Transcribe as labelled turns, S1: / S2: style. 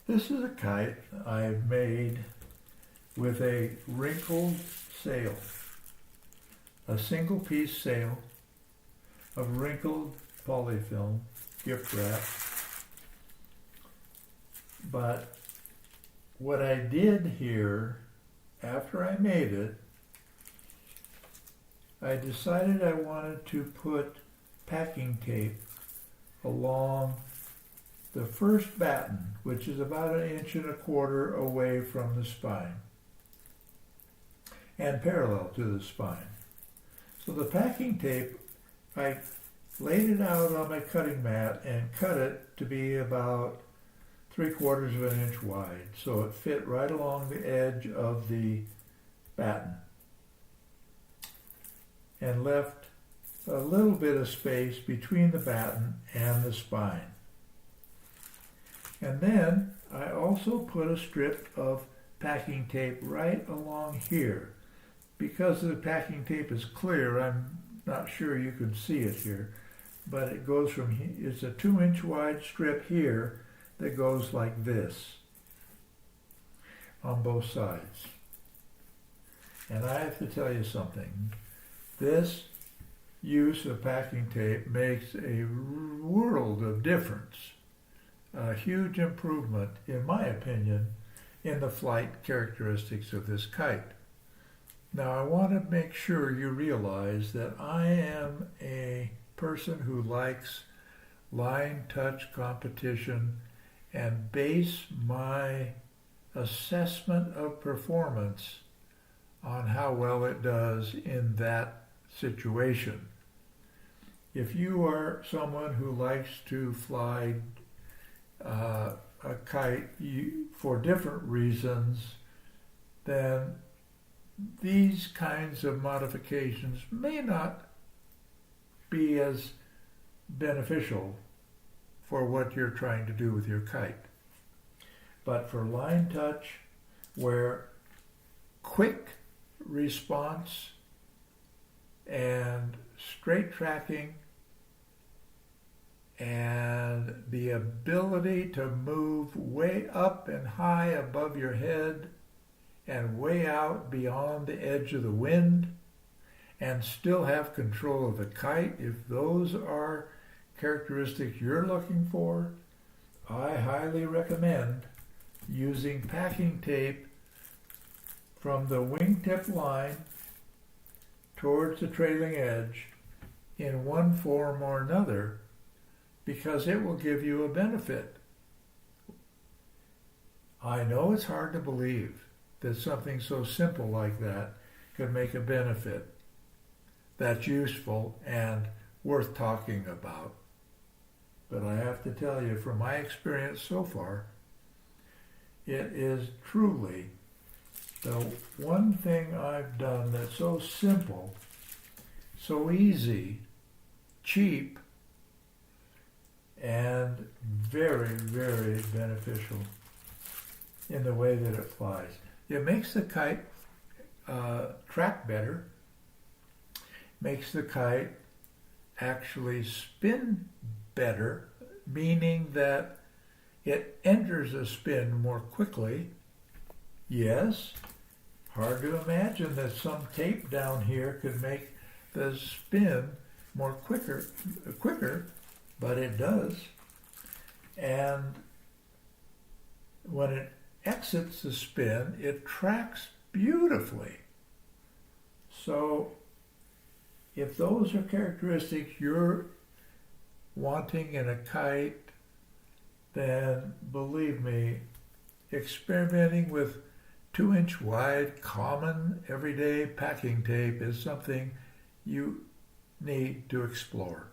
S1: This is a kite I've made with a wrinkled sail, a single piece sail of wrinkled polyfilm, gift wrap. But what I did here, after I made it, I decided I wanted to put packing tape along the first batten, which is about 1.25 inches away from the spine and parallel to the spine. So the packing tape, I laid it out on my cutting mat and cut it to be about 3/4 inch wide, so it fit right along the edge of the batten and left a little bit of space between the batten and the spine. And then I also put a strip of packing tape right along here. Because the packing tape is clear, I'm not sure you can see it here, but it goes from here, it's a 2-inch wide strip here that goes like this on both sides. And I have to tell you something. This use of packing tape makes a world of difference, a huge improvement, in my opinion, in the flight characteristics of this kite. Now, I want to make sure you realize that I am a person who likes line touch competition and base my assessment of performance on how well it does in that situation. If you are someone who likes to fly a kite for different reasons, then these kinds of modifications may not be as beneficial for what you're trying to do with your kite. But for line touch, where quick response and straight tracking and the ability to move way up and high above your head and way out beyond the edge of the wind and still have control of the kite, if those are characteristics you're looking for, I highly recommend using packing tape from the wingtip line towards the trailing edge in one form or another, because it will give you a benefit. I know it's hard to believe that something so simple like that could make a benefit that's useful and worth talking about. But I have to tell you, from my experience so far, it is truly the one thing I've done that's so simple, so easy, cheap, and very, very beneficial in the way that it flies. It makes the kite track better, makes the kite actually spin better, meaning that it enters a spin more quickly. Yes, hard to imagine that some tape down here could make the spin more quicker, but it does. And when it exits the spin, it tracks beautifully. So if those are characteristics you're wanting in a kite, then believe me, experimenting with 2-inch wide, common, everyday packing tape is something you need to explore.